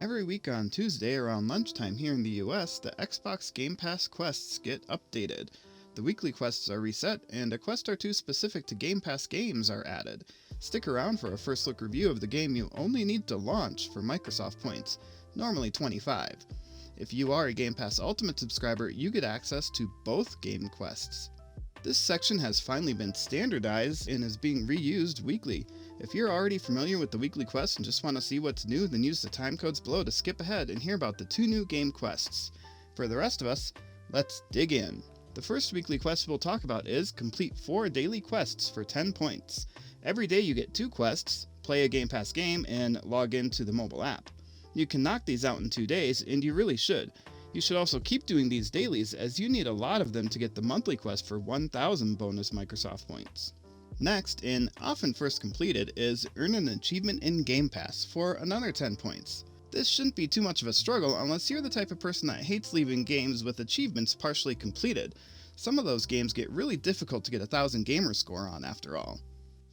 Every week on Tuesday around lunchtime here in the US, the Xbox Game Pass quests get updated. The weekly quests are reset, and a quest or two specific to Game Pass games are added. Stick around for a first look review of the game you only need to launch for Microsoft points, normally 25. If you are a Game Pass Ultimate subscriber, you get access to both game quests. This section has finally been standardized and is being reused weekly. If you're already familiar with the weekly quests and just want to see what's new, then use the timecodes below to skip ahead and hear about the 2 new game quests. For the rest of us, let's dig in. The first weekly quest we'll talk about is complete 4 daily quests for 10 points. Every day you get 2 quests, play a Game Pass game, and log into the mobile app. You can knock these out in 2 days, and you really should. You should also keep doing these dailies, as you need a lot of them to get the monthly quest for 1,000 bonus Microsoft points. Next, and often first completed, is earn an achievement in Game Pass for another 10 points. This shouldn't be too much of a struggle unless you're the type of person that hates leaving games with achievements partially completed. Some of those games get really difficult to get 1,000 gamer score on after all.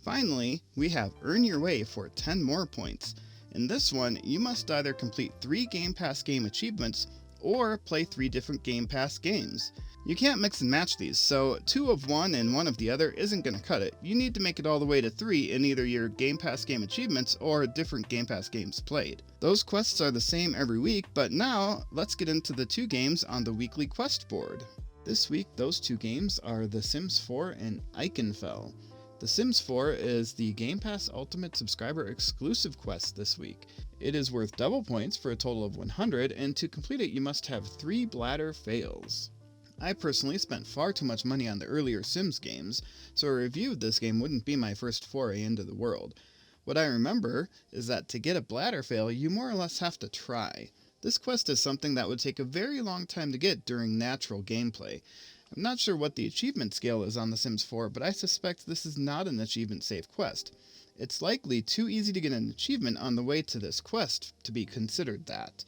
Finally, we have Earn Your Way for 10 more points. In this one, you must either complete 3 Game Pass game achievements or play 3 different Game Pass games. You can't mix and match these, so 2 of one and 1 of the other isn't going to cut it. You need to make it all the way to 3 in either your Game Pass game achievements or different Game Pass games played. Those quests are the same every week, but now let's get into the 2 games on the weekly quest board. This week, those 2 games are The Sims 4 and Ikenfell. The Sims 4 is the Game Pass Ultimate subscriber exclusive quest this week. It is worth double points for a total of 100, and to complete it you must have 3 bladder fails. I personally spent far too much money on the earlier Sims games, so a review of this game wouldn't be my first foray into the world. What I remember is that to get a bladder fail you more or less have to try. This quest is something that would take a very long time to get during natural gameplay. I'm not sure what the achievement scale is on The Sims 4, but I suspect this is not an achievement-safe quest. It's likely too easy to get an achievement on the way to this quest to be considered that.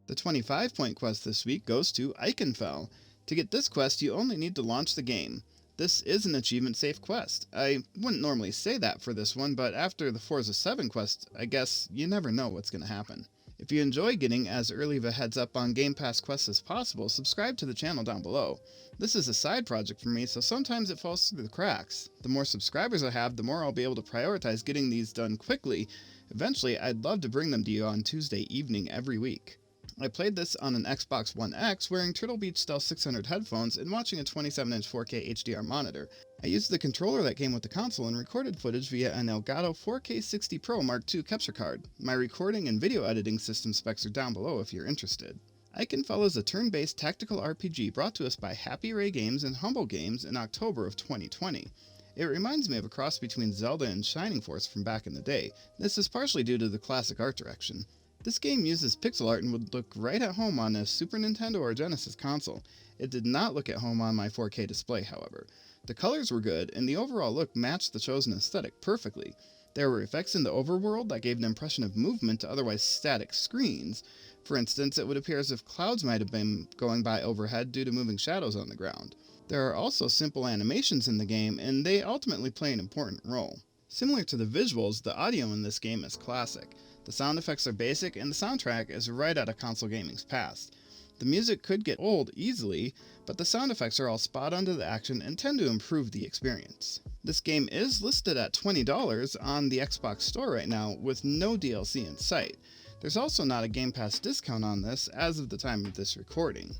The 25-point quest this week goes to Ikenfell. To get this quest, you only need to launch the game. This is an achievement-safe quest. I wouldn't normally say that for this one, but after the Forza 7 quest, I guess you never know what's going to happen. If you enjoy getting as early of a heads up on Game Pass quests as possible, subscribe to the channel down below. This is a side project for me, so sometimes it falls through the cracks. The more subscribers I have, the more I'll be able to prioritize getting these done quickly. Eventually, I'd love to bring them to you on Tuesday evening every week. I played this on an Xbox One X wearing Turtle Beach Stealth 600 headphones and watching a 27-inch 4K HDR monitor. I used the controller that came with the console and recorded footage via an Elgato 4K 60 Pro Mark II capture card. My recording and video editing system specs are down below if you're interested. Ikenfell is a turn-based tactical RPG brought to us by Happy Ray Games and Humble Games in October of 2020. It reminds me of a cross between Zelda and Shining Force from back in the day. This is partially due to the classic art direction. This game uses pixel art and would look right at home on a Super Nintendo or Genesis console. It did not look at home on my 4K display, however. The colors were good, and the overall look matched the chosen aesthetic perfectly. There were effects in the overworld that gave an impression of movement to otherwise static screens. For instance, it would appear as if clouds might have been going by overhead due to moving shadows on the ground. There are also simple animations in the game, and they ultimately play an important role. Similar to the visuals, the audio in this game is classic. The sound effects are basic, and the soundtrack is right out of console gaming's past. The music could get old easily, but the sound effects are all spot on to the action and tend to improve the experience. This game is listed at $20 on the Xbox Store right now, with no DLC in sight. There's also not a Game Pass discount on this as of the time of this recording.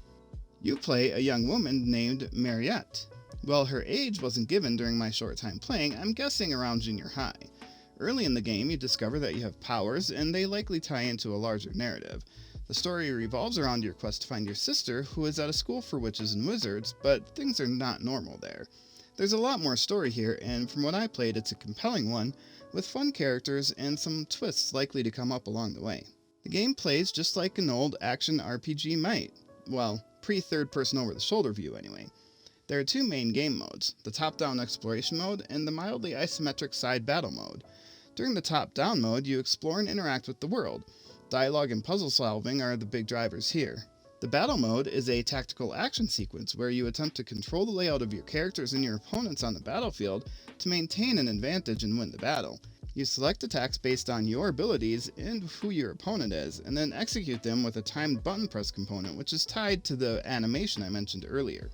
You play a young woman named Mariette. While her age wasn't given during my short time playing, I'm guessing around junior high. Early in the game, you discover that you have powers, and they likely tie into a larger narrative. The story revolves around your quest to find your sister, who is at a school for witches and wizards, but things are not normal there. There's a lot more story here, and from what I played, it's a compelling one, with fun characters and some twists likely to come up along the way. The game plays just like an old action RPG might. Well, pre-third-person over-the-shoulder view anyway. There are 2 main game modes, the top-down exploration mode and the mildly isometric side battle mode. During the top-down mode, you explore and interact with the world. Dialogue and puzzle solving are the big drivers here. The battle mode is a tactical action sequence where you attempt to control the layout of your characters and your opponents on the battlefield to maintain an advantage and win the battle. You select attacks based on your abilities and who your opponent is, and then execute them with a timed button press component, which is tied to the animation I mentioned earlier.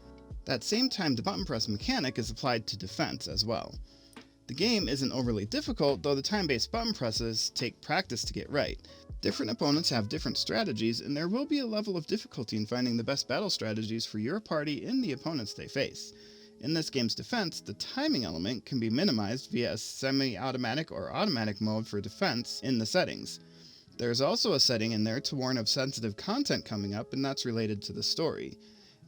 That same timed button press mechanic is applied to defense as well. The game isn't overly difficult, though the time-based button presses take practice to get right. Different opponents have different strategies, and there will be a level of difficulty in finding the best battle strategies for your party and the opponents they face. In this game's defense, the timing element can be minimized via a semi-automatic or automatic mode for defense in the settings. There's also a setting in there to warn of sensitive content coming up, and that's related to the story.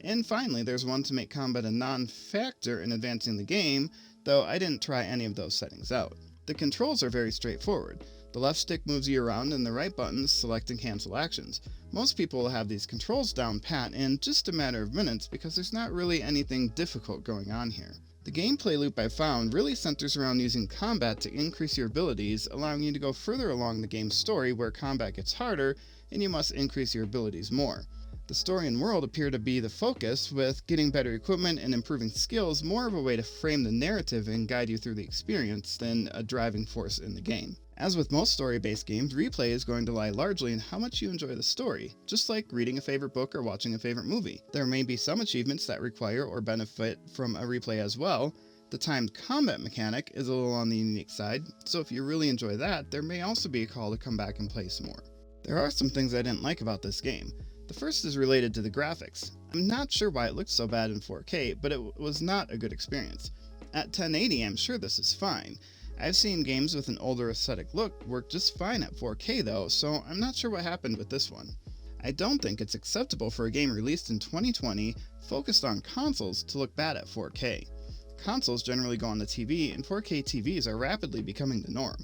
And finally, there's one to make combat a non-factor in advancing the game, though I didn't try any of those settings out. The controls are very straightforward. The left stick moves you around and the right buttons select and cancel actions. Most people will have these controls down pat in just a matter of minutes because there's not really anything difficult going on here. The gameplay loop I found really centers around using combat to increase your abilities, allowing you to go further along the game's story where combat gets harder and you must increase your abilities more. The story and world appear to be the focus, with getting better equipment and improving skills more of a way to frame the narrative and guide you through the experience than a driving force in the game. As with most story-based games, replay is going to lie largely in how much you enjoy the story, just like reading a favorite book or watching a favorite movie. There may be some achievements that require or benefit from a replay as well. The timed combat mechanic is a little on the unique side, so if you really enjoy that, there may also be a call to come back and play some more. There are some things I didn't like about this game. The first is related to the graphics. I'm not sure why it looked so bad in 4K, but it was not a good experience. At 1080, I'm sure this is fine. I've seen games with an older aesthetic look work just fine at 4K though, so I'm not sure what happened with this one. I don't think it's acceptable for a game released in 2020 focused on consoles to look bad at 4K. Consoles generally go on the TV, and 4K TVs are rapidly becoming the norm.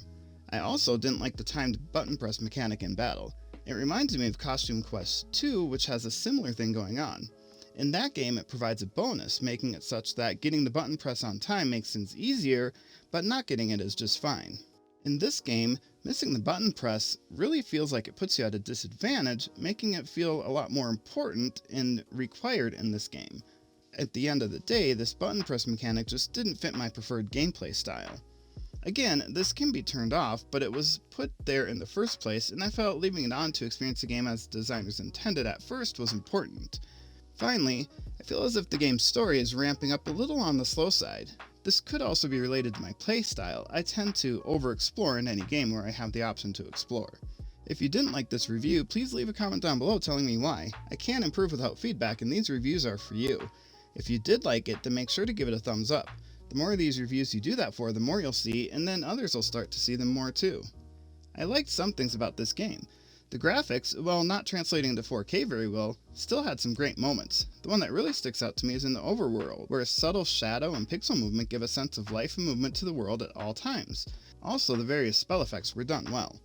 I also didn't like the timed button press mechanic in battle. It reminds me of Costume Quest 2, which has a similar thing going on. In that game, it provides a bonus, making it such that getting the button press on time makes things easier, but not getting it is just fine. In this game, missing the button press really feels like it puts you at a disadvantage, making it feel a lot more important and required in this game. At the end of the day, this button press mechanic just didn't fit my preferred gameplay style. Again, this can be turned off, but it was put there in the first place, and I felt leaving it on to experience the game as designers intended at first was important. Finally, I feel as if the game's story is ramping up a little on the slow side. This could also be related to my playstyle. I tend to overexplore in any game where I have the option to explore. If you didn't like this review, please leave a comment down below telling me why. I can't improve without feedback, and these reviews are for you. If you did like it, then make sure to give it a thumbs up. The more of these reviews you do that for, the more you'll see, and then others will start to see them more too. I liked some things about this game. The graphics, while not translating to 4K very well, still had some great moments. The one that really sticks out to me is in the overworld, where a subtle shadow and pixel movement give a sense of life and movement to the world at all times. Also, the various spell effects were done well.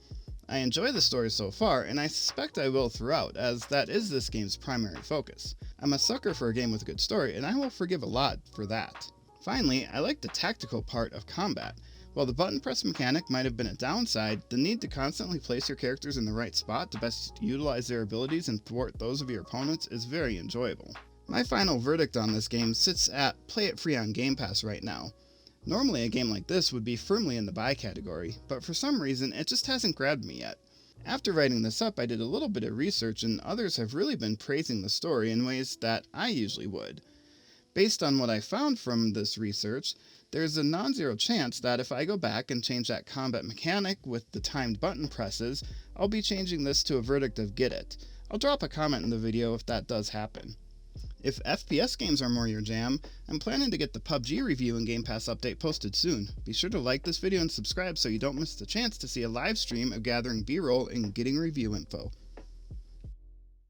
I enjoy the story so far, and I suspect I will throughout, as that is this game's primary focus. I'm a sucker for a game with a good story, and I will forgive a lot for that. Finally, I like the tactical part of combat. While the button press mechanic might have been a downside, the need to constantly place your characters in the right spot to best utilize their abilities and thwart those of your opponents is very enjoyable. My final verdict on this game sits at play it free on Game Pass right now. Normally a game like this would be firmly in the buy category, but for some reason it just hasn't grabbed me yet. After writing this up, I did a little bit of research, and others have really been praising the story in ways that I usually would. Based on what I found from this research, there's a non-zero chance that if I go back and change that combat mechanic with the timed button presses, I'll be changing this to a verdict of get it. I'll drop a comment in the video if that does happen. If FPS games are more your jam, I'm planning to get the PUBG review and Game Pass update posted soon. Be sure to like this video and subscribe so you don't miss the chance to see a live stream of gathering B-roll and getting review info.